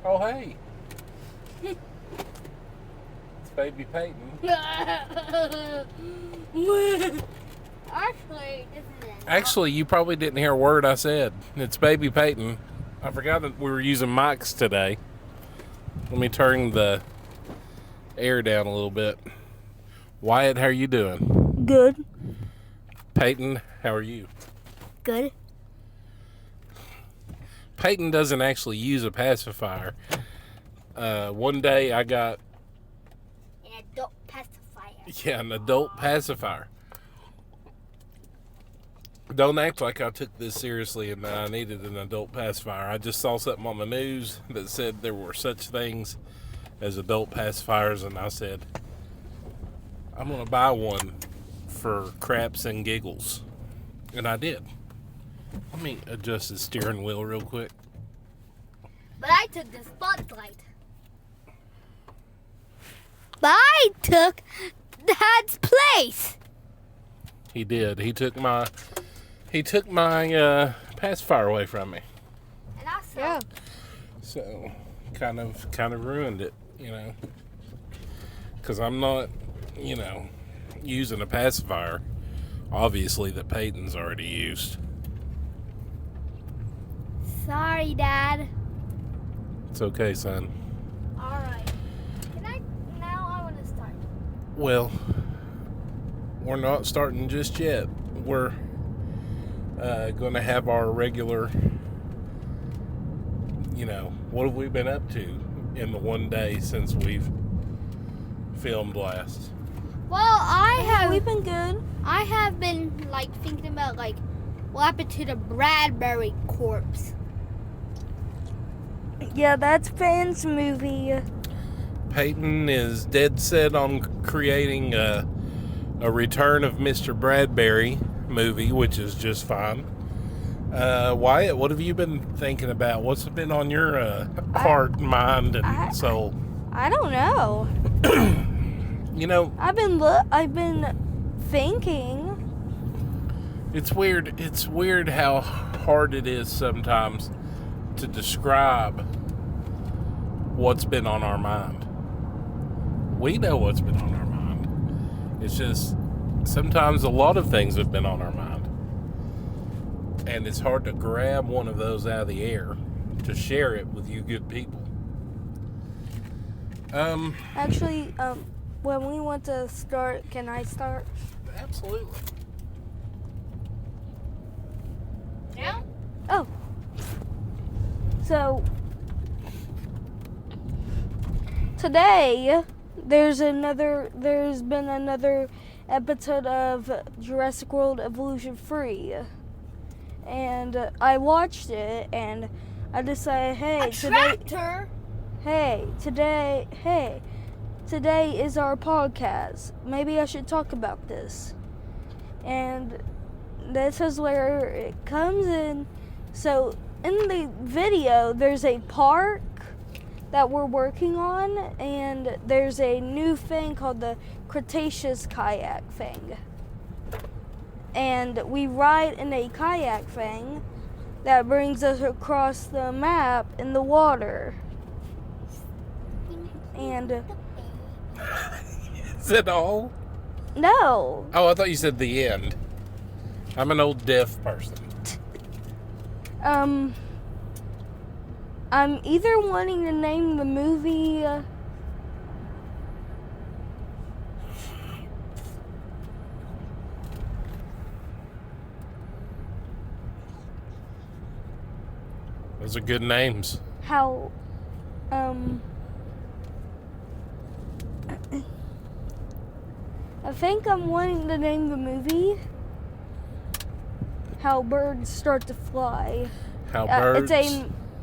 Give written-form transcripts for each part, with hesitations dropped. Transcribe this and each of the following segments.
Oh, hey. It's baby Peyton. Actually, isn't it? Actually, you probably didn't hear a word I said. It's baby Peyton. I forgot that we were using mics today. Let me turn the air down a little bit. Wyatt, how are you doing? Good. Peyton, how are you? Good. Peyton doesn't actually use a pacifier. One day I got An adult pacifier. an adult pacifier. Don't act like I took this seriously and that I needed an adult pacifier. I just saw something on the news that said there were such things as adult pacifiers, and I said, I'm going to buy one for craps and giggles. And I did. Let me adjust the steering wheel real quick. But I took the spotlight. But I took Dad's place. He did. He took my pacifier away from me. And also, So, kind of ruined it, because I'm not, using a pacifier, obviously, that Peyton's already used. sorry, Dad. It's okay, son. All right. Now I want to start. Well, we're not starting just yet. We're going to have our regular, what have we been up to in the one day since we've filmed last? Well, We've been good. I have been thinking about what happened to the Bradbury corpse. Yeah, that's Fan's movie. Peyton is dead set on creating a Return of Mr. Bradbury movie, which is just fine. Wyatt, what have you been thinking about? What's been on your heart, mind, and soul? I don't know. I've been thinking. It's weird. It's weird how hard it is sometimes to describe what's been on our mind. We know what's been on our mind. It's just sometimes a lot of things have been on our mind. And it's hard to grab one of those out of the air to share it with you good people. Actually, when we want to start, can I start? Absolutely. Yeah? Oh. So, today, there's been another episode of Jurassic World Evolution 3. And I watched it, and I decided, today is our podcast. Maybe I should talk about this. And this is where it comes in. So in the video, there's a park that we're working on, and there's a new thing called the Cretaceous kayak thing. And we ride in a kayak thing that brings us across the map in the water. And Is it all? no, Oh, I thought you said the end. I'm an old deaf person. I'm either wanting to name the movie Those are good names. how I think I'm wanting to name the movie How Birds Start to Fly. How birds.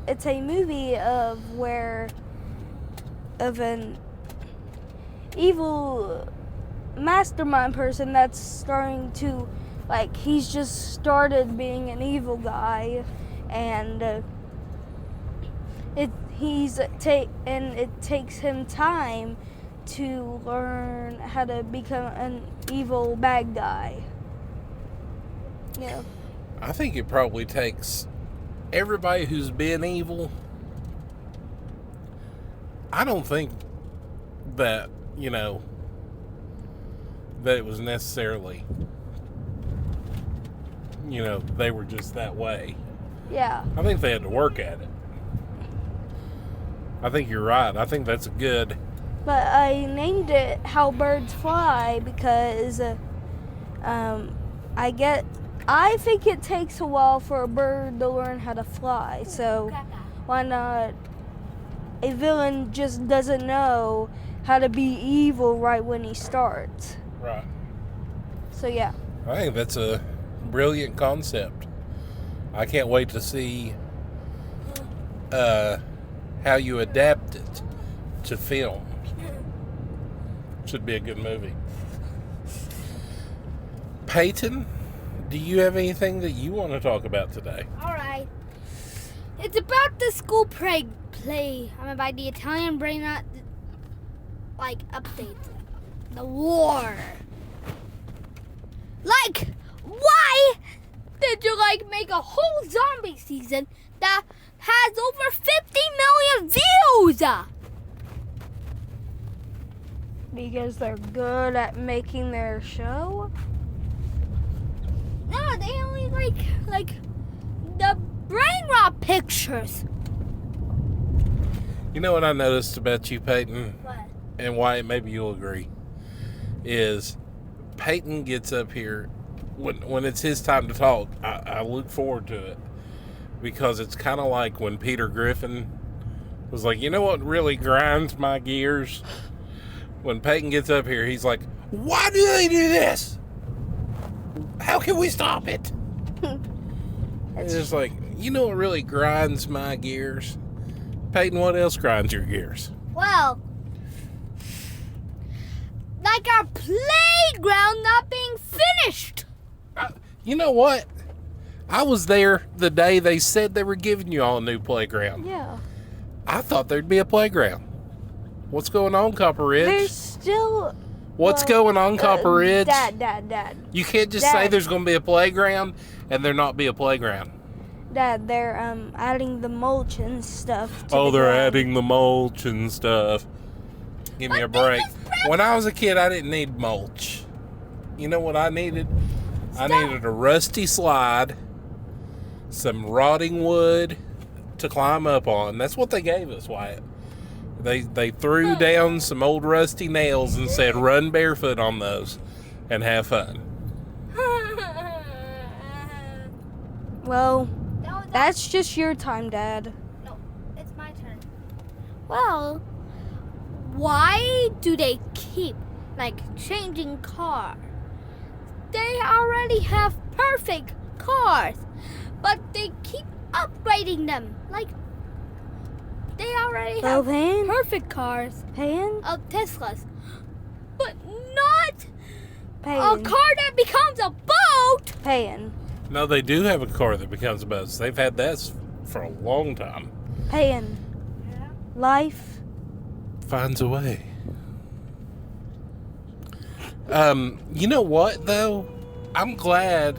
It's a movie of an evil mastermind person that's starting to he's just started being an evil guy, and it takes him time to learn how to become an evil bad guy. Yeah. I think it probably takes everybody who's been evil I don't think that, that it was necessarily, they were just that way. Yeah. I think they had to work at it. I think you're right. I think that's a good... But I named it How Birds Fly because I think it takes a while for a bird to learn how to fly. So why not? A villain just doesn't know how to be evil right when he starts. Right. So yeah. I think that's a brilliant concept. I can't wait to see how you adapt it to film. Should be a good movie. Peyton, do you have anything that you want to talk about today? Alright. It's about the school play. By the Italian brain update. The war. Why did you make a whole zombie season that has over 50 million views? Because they're good at making their show? No, they only like the brain rot pictures. You know what I noticed about you, Peyton? What? And why maybe you'll agree, is Peyton gets up here when it's his time to talk. I look forward to it because it's kind of like when Peter Griffin was like, you know what really grinds my gears? When Peyton gets up here, he's like, why do they do this? How can we stop it? It's just like, you know what really grinds my gears? Peyton, what else grinds your gears? Well, like our playground not being finished. You know what? I was there the day they said they were giving you all a new playground. Yeah. I thought there'd be a playground. What's going on, Copper Ridge? There's still... What's going on, Copper Ridge? Dad. You can't just Dad. say there's going to be a playground and there not be a playground. Dad, they're adding the mulch and stuff to Oh, the they're ground. adding the mulch and stuff. Give me a break. When I was a kid, I didn't need mulch. You know what I needed? I needed a rusty slide, some rotting wood to climb up on. That's what they gave us, Wyatt. They threw down some old rusty nails and said, run barefoot on those and have fun. Well, No, that's just your time, Dad. no, it's my turn. Well, why do they keep changing cars? They already have perfect cars, but they keep upgrading them. They already Well, have Pan? perfect cars Pan? of Teslas, but not a Pan. car that becomes a boat. Pan. No, they do have a car that becomes a boat. They've had that for a long time. Pan. Life. Finds a way. You know what though? I'm glad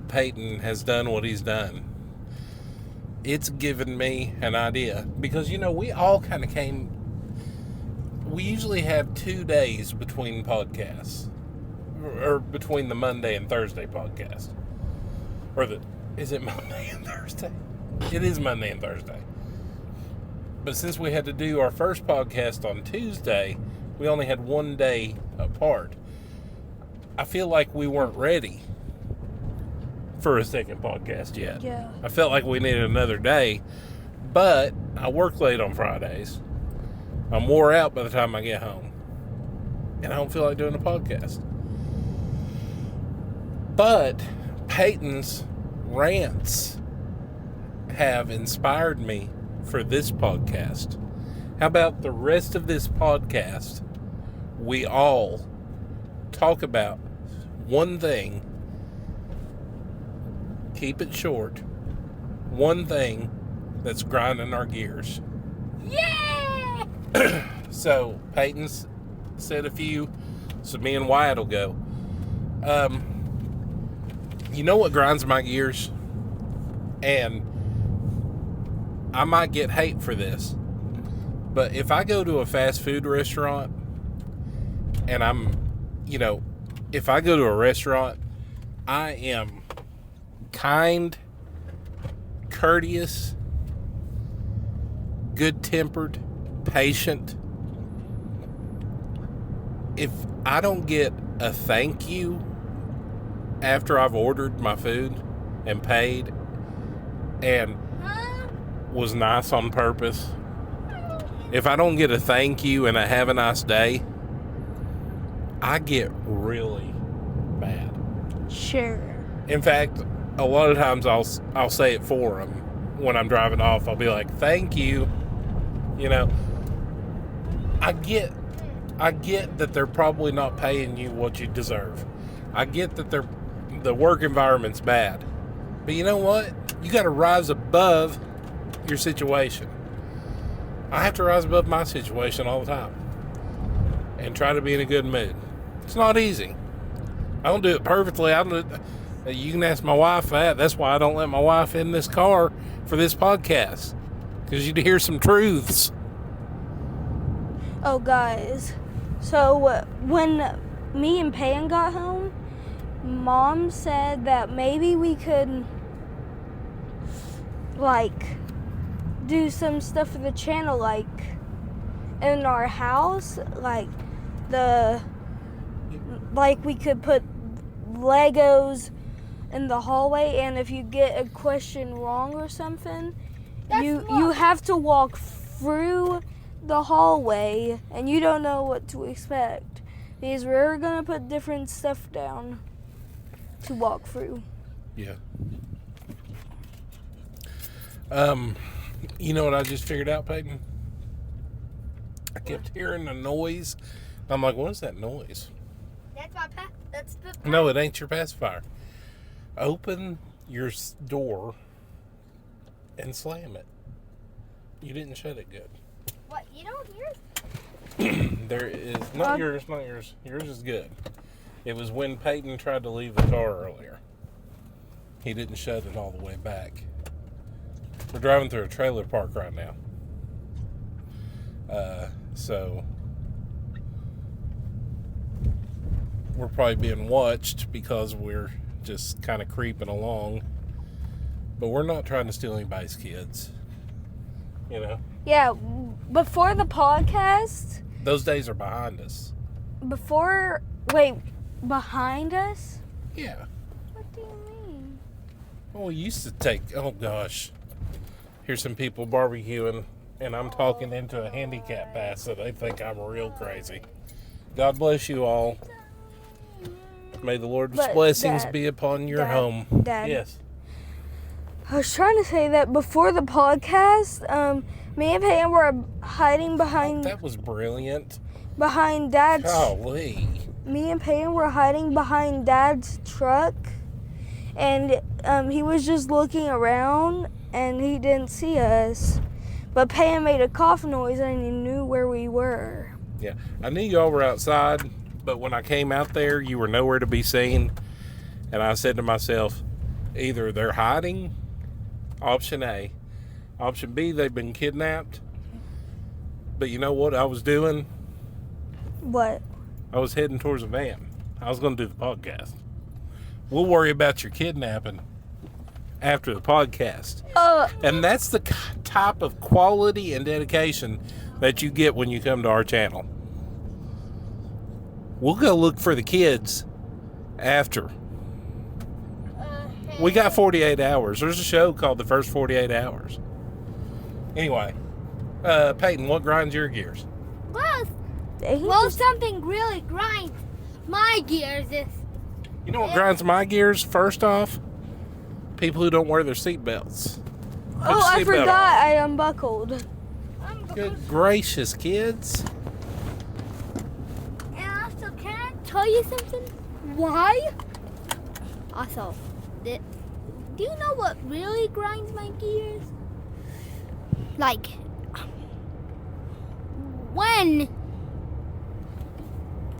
Peyton has done what he's done. It's given me an idea because we all kind of we usually have 2 days between podcasts or between the Monday and Thursday podcast. Is it Monday and Thursday? It is Monday and Thursday. But since we had to do our first podcast on Tuesday, we only had 1 day apart. I feel like we weren't ready for a second podcast yet. Yeah. I felt like we needed another day, but I work late on Fridays. I'm wore out by the time I get home, and I don't feel like doing a podcast. But Peyton's rants have inspired me for this podcast. How about the rest of this podcast? We all talk about one thing. Keep it short. One thing that's grinding our gears. Yeah! So Peyton's said a few, so me and Wyatt will go. You know what grinds my gears? And I might get hate for this, But if I go to a fast food restaurant and if I go to a restaurant, I am kind, courteous, good-tempered, patient. If I don't get a thank you after I've ordered my food and paid and was nice on purpose, if I don't get a thank you and a have a nice day, I get really mad. Sure. In fact, a lot of times I'll say it for them when I'm driving off. I'll be like, "Thank you." I get that they're probably not paying you what you deserve. I get that the work environment's bad. But you know what? You got to rise above your situation. I have to rise above my situation all the time and try to be in a good mood. It's not easy. I don't do it perfectly. You can ask my wife that. That's why I don't let my wife in this car for this podcast, because you'd hear some truths. Oh, guys. So, when me and Peyton got home, Mom said that maybe we could, do some stuff for the channel, in our house. We could put Legos in the hallway, and if you get a question wrong or something, you have to walk through the hallway, and you don't know what to expect, because we're gonna put different stuff down to walk through. Yeah. You know what I just figured out, Peyton? I kept hearing a noise. I'm like, what is that noise? That's the. No, it ain't your pacifier. Open your door and slam it. You didn't shut it good. What? You don't hear? There is not yours. Yours is good. It was when Peyton tried to leave the car earlier. He didn't shut it all the way back. We're driving through a trailer park right now. So we're probably being watched because we're just kind of creeping along. But we're not trying to steal anybody's kids. Yeah, before the podcast, Those days are behind us. behind us? Yeah. What do you mean? Well, we used to take, oh gosh. Here's some people barbecuing, and I'm talking into a handicap pass, so they think I'm real crazy. God bless you all. May the Lord's But, blessings Dad, be upon your Dad, home. Dad. Yes. I was trying to say that before the podcast, me and Peyton were hiding behind That was brilliant. Dad's. Golly. Me and Peyton were hiding behind Dad's truck, and he was just looking around, and he didn't see us. But Peyton made a cough noise, and he knew where we were. Yeah. I knew y'all were outside, but when I came out there, you were nowhere to be seen. And I said to myself, either they're hiding, option A. Option B, they've been kidnapped. But you know what I was doing? What? I was heading towards a van. I was going to do the podcast. We'll worry about your kidnapping after the podcast. And that's the type of quality and dedication that you get when you come to our channel. We'll go look for the kids after. We got 48 hours. There's a show called The First 48 Hours. Anyway, Peyton, what grinds your gears? Well, something really grinds my gears is. You know what grinds my gears? First off, people who don't wear their seatbelts. Oh, I forgot I unbuckled. Good gracious, kids. And also, can I tell you something? Why? Also, do you know what really grinds my gears? When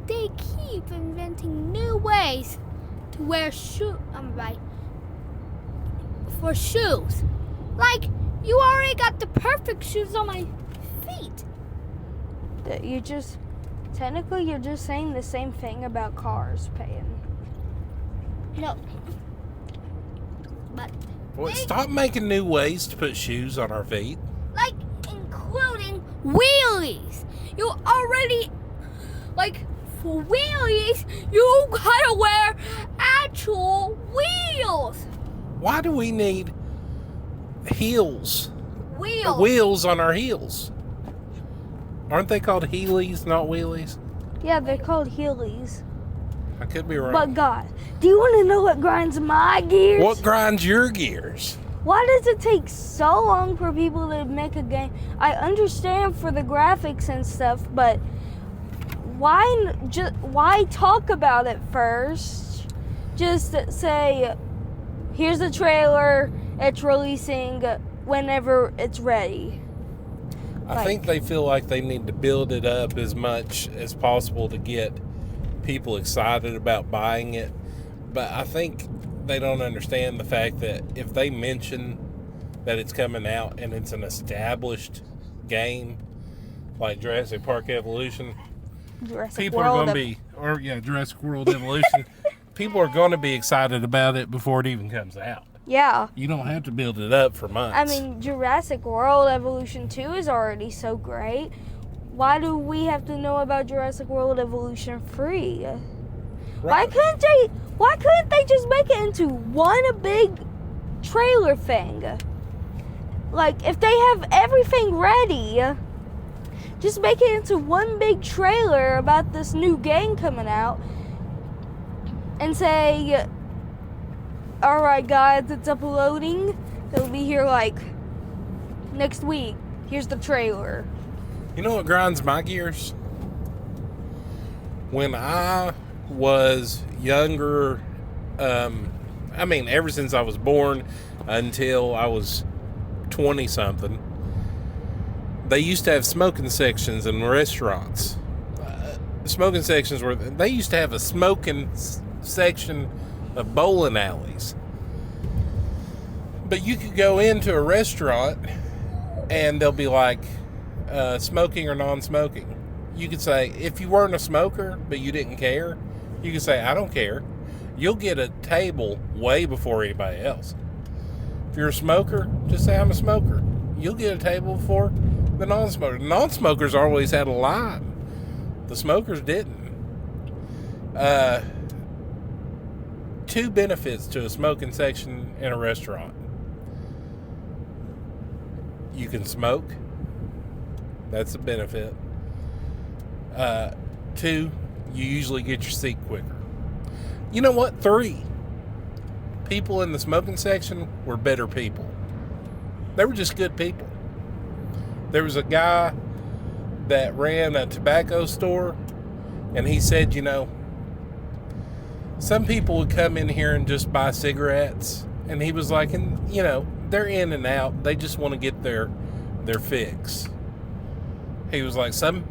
they keep inventing new ways to wear for shoes. You already got the perfect shoes on my feet. Technically, you're just saying the same thing about cars, Peyton. No. But Well, stop making new ways to put shoes on our feet. like including wheelies. You already like for wheelies you gotta wear actual wheels. Why do we need heels? Wheels. On our heels. Aren't they called Heelys, not wheelies? Yeah, they're called Heelys. I could be wrong. But God, do you want to know what grinds my gears? What grinds your gears? Why does it take so long for people to make a game? I understand for the graphics and stuff, but why talk about it first? Just say, here's the trailer. It's releasing whenever it's ready. I think they feel like they need to build it up as much as possible to get people excited about buying it. But I think they don't understand the fact that if they mention that it's coming out and it's an established game like Jurassic Park Evolution, people are going to be, Jurassic World Evolution, people are going to be excited about it before it even comes out. Yeah. You don't have to build it up for months. I mean, Jurassic World Evolution 2 is already so great. Why do we have to know about Jurassic World Evolution 3? Why couldn't they just make it into one big trailer thing? Like, if they have everything ready, just make it into one big trailer about this new game coming out and say, alright guys, it's uploading. It'll be here like next week. Here's the trailer. You know what grinds my gears? When I was younger, ever since I was born until I was 20-something, they used to have smoking sections in restaurants. Smoking sections they used to have a smoking section of bowling alleys. But you could go into a restaurant and they'll be like, smoking or non-smoking. You could say, if you weren't a smoker but you didn't care, you could say, I don't care. You'll get a table way before anybody else. If you're a smoker, just say I'm a smoker. You'll get a table before the non-smokers. Non-smokers always had a line. The smokers didn't. Two benefits to a smoking section in a restaurant. You can smoke. That's a benefit. Two, you usually get your seat quicker. You know what? 3, people in the smoking section were better people. They were just good people. There was a guy that ran a tobacco store, and he said, some people would come in here and just buy cigarettes, and he was like, they're in and out. They just want to get their fix. He was like, some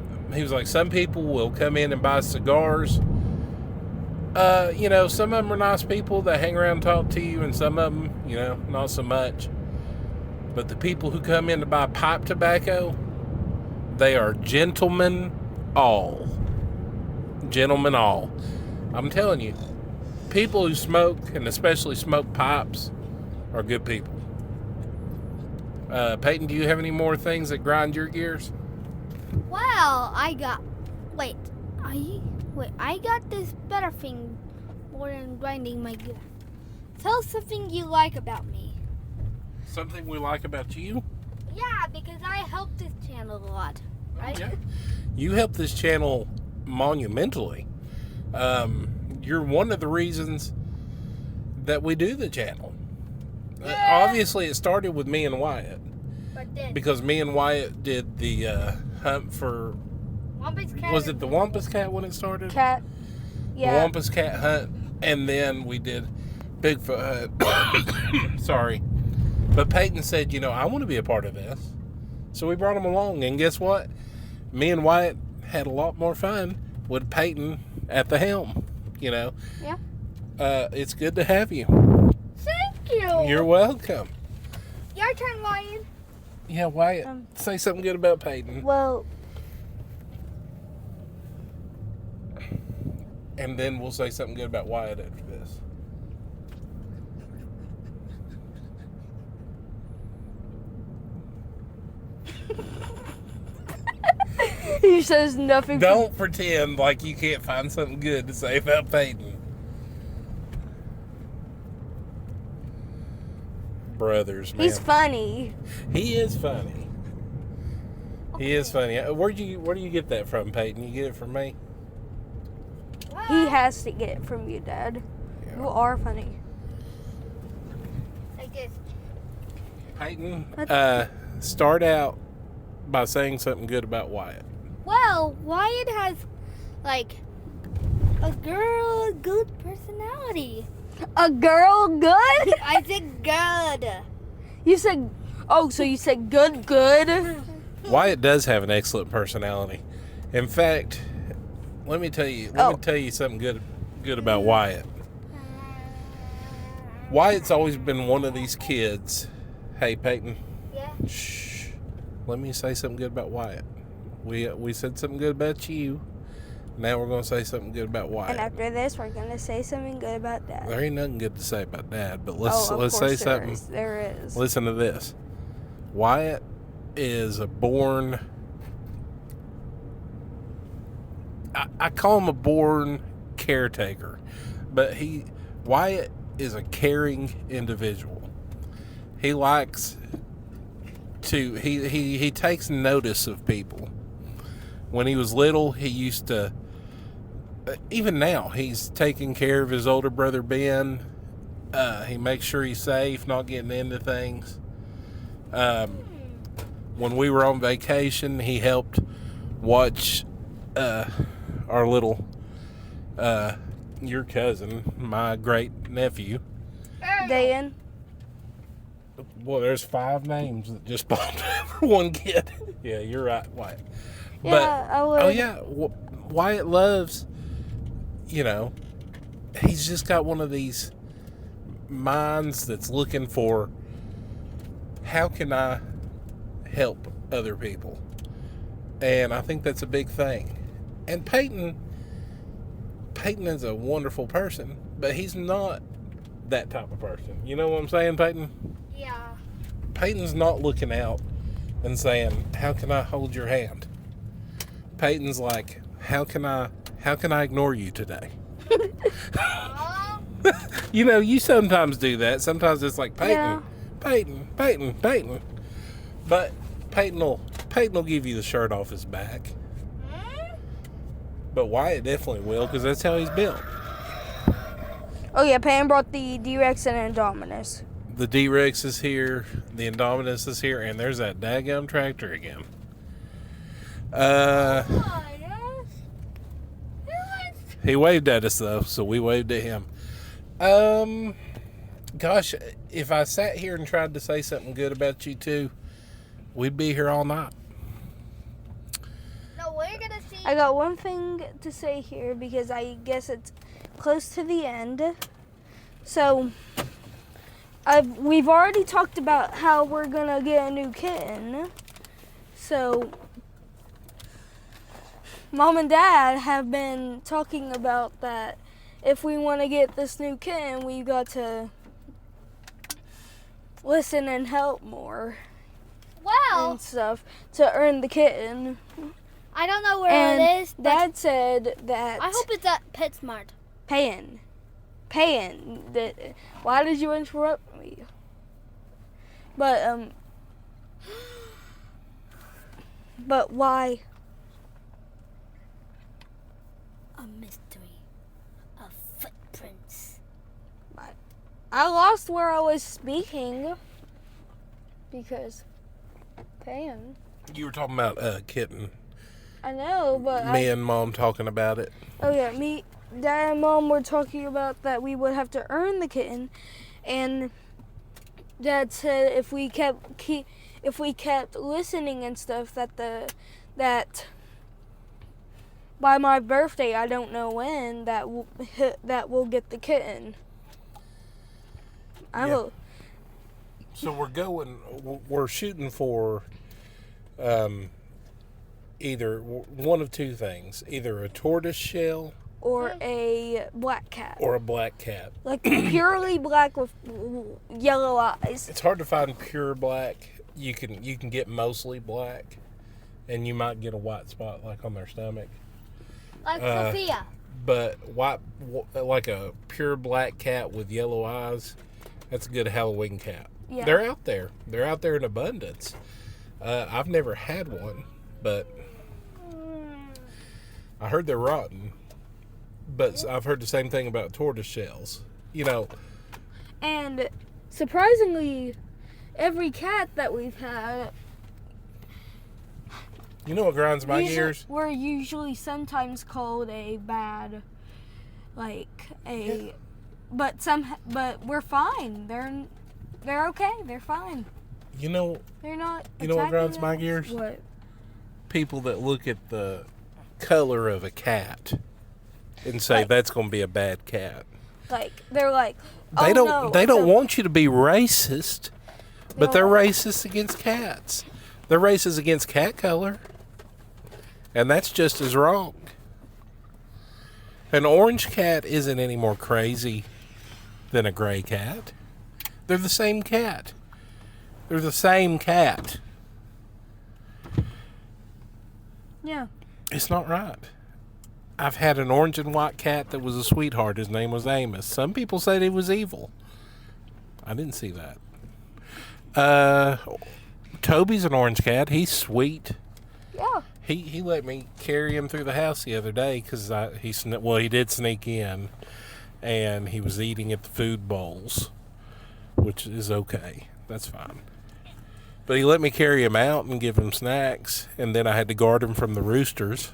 people will come in and buy cigars. Some of them are nice people that hang around and talk to you, and some of them, not so much. But the people who come in to buy pipe tobacco, they are gentlemen all. Gentlemen all. I'm telling you, people who smoke, and especially smoke pipes, are good people. Peyton, do you have any more things that grind your gears? Well, I got this better thing more than grinding my gear. Tell something you like about me. Something we like about you? Yeah, because I help this channel a lot, right? Yeah. You help this channel monumentally. You're one of the reasons that we do the channel. Yeah. Obviously, it started with me and Wyatt. But then, Because me and Wyatt did the hunt for... Wampus Cat. Was it the Wampus Cat when it started? Cat. Yeah. The Wampus Cat hunt. And then we did Bigfoot hunt. Sorry. But Peyton said, I want to be a part of this. So we brought him along. And guess what? Me and Wyatt had a lot more fun with Peyton at the helm. Yeah. It's good to have you. Thank you. You're welcome. Your turn, Ryan. Yeah, Wyatt, say something good about Peyton. Well, and then we'll say something good about Wyatt after this. He says nothing. Don't pretend like you can't find something good to say about Peyton. Brothers, man. He's funny. He is funny. He is funny. Where do you get that from, Peyton? You get it from me? He has to get it from you, Dad. Yeah. You are funny. Like this. Peyton, start out by saying something good about Wyatt. Well, Wyatt has like a good personality. A girl good? I said good. You said, oh, so you said good? Wyatt does have an excellent personality. In fact, let me tell you something good about Wyatt. Wyatt's always been one of these kids. Hey, Peyton. Yeah. Shh. Let me say something good about Wyatt. We said something good about you. Now we're going to say something good about Wyatt. And after this, we're going to say something good about Dad. There ain't nothing good to say about Dad, but let's Of say course something. There is. Listen to this. Wyatt is a born... I call him a born caretaker, but Wyatt is a caring individual. He likes to... He takes notice of people. When he was little, he used to... Even now, he's taking care of his older brother, Ben. He makes sure he's safe, not getting into things. When we were on vacation, he helped watch our little, your cousin, my great nephew. Dan. Well, there's 5 names that just popped over one kid. Yeah, you're right, Wyatt. Yeah, I would. Oh yeah, Wyatt loves, he's just got one of these minds that's looking for, how can I help other people? And I think that's a big thing. And Peyton is a wonderful person, but he's not that type of person. You know what I'm saying, Peyton? Yeah. Peyton's not looking out and saying, how can I hold your hand? Peyton's like, how can I ignore you today? You sometimes do that. Sometimes it's like, Peyton, Yeah. Peyton. But Peyton will give you the shirt off his back. But Wyatt definitely will, because that's how he's built. Oh yeah, Pam brought the D-Rex and Indominus. The D-Rex is here, the Indominus is here, and there's that daggum tractor again. He waved at us though, so we waved at him. Gosh, if I sat here and tried to say something good about you two, we'd be here all night. No, we're gonna see. I got one thing to say here because I guess it's close to the end. So, we've already talked about how we're gonna get a new kitten. So, Mom and Dad have been talking about that. If we want to get this new kitten, we've got to listen and help more Well, and stuff to earn the kitten. I don't know where And it is. But Dad said that. I hope it's at PetSmart. Paying. Why did you interrupt me? But why? A mystery of footprints. I lost where I was speaking because paying. You were talking about kitten. I know, but Me and Mom talking about it. oh yeah, me, Dad, and Mom were talking about that we would have to earn the kitten, and Dad said if we kept listening and stuff that by my birthday, I don't know when, that we'll get the kitten. I Yeah. will. So we're shooting for either one of two things, either a tortoise shell or a black cat. Or a black cat. Like purely black with yellow eyes. It's hard to find pure black. You can get mostly black, and you might get a white spot like on their stomach. Like Sophia. But like a pure black cat with yellow eyes, that's a good Halloween cat. Yeah. They're out there. They're out there in abundance. I've never had one, but I heard they're rotten. But I've heard the same thing about tortoise shells. You know. And surprisingly, every cat that we've had, You know what grinds my gears? we're usually sometimes called a bad, but we're fine. They're okay. They're fine. You know They're not. You know what attacking grinds my us. gears? What? People that look at the color of a cat and say Like- that's going to be a bad cat. Like they're like. They oh, don't. no, They it's don't a- want you to be racist, but they're No. racist against cats. They're racist against cat color, and that's just as wrong. An orange cat isn't any more crazy than a gray cat. They're the same cat. They're the same cat. Yeah. It's not right. I've had an orange and white cat that was a sweetheart. His name was Amos. Some people said he was evil. I didn't see that. Toby's an orange cat. He's sweet. Yeah. He let me carry him through the house the other day because he did sneak in, and he was eating at the food bowls, which is okay. That's fine. But he let me carry him out and give him snacks, and then I had to guard him from the roosters.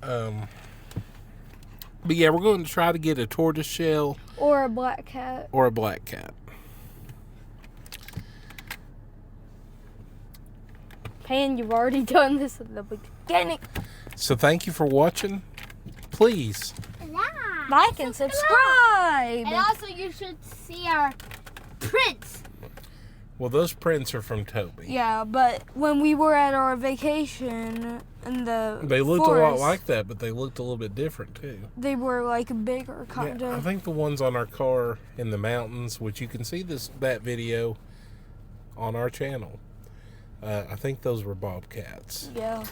But yeah, we're going to try to get a tortoise shell Or a black cat. or a black cat. Pan, you've already done this at the beginning. So thank you for watching. Please. Like and subscribe. And also, you should see our prints. Well, those prints are from Toby. Yeah, but when we were at our vacation in the They looked a lot forest, like that, but they looked a little bit different too. they were like bigger, kind Yeah, I of. think the ones on our car in the mountains, which you can see that video on our channel. I think those were bobcats. Yeah.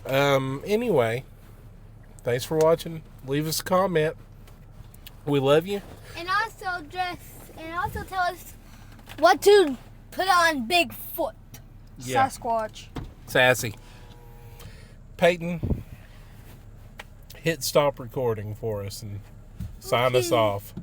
Anyway, thanks for watching. Leave us a comment. We love you. And also tell us what to put on Bigfoot. Yeah. Sasquatch. Sassy. Peyton, hit stop recording for us and sign us off.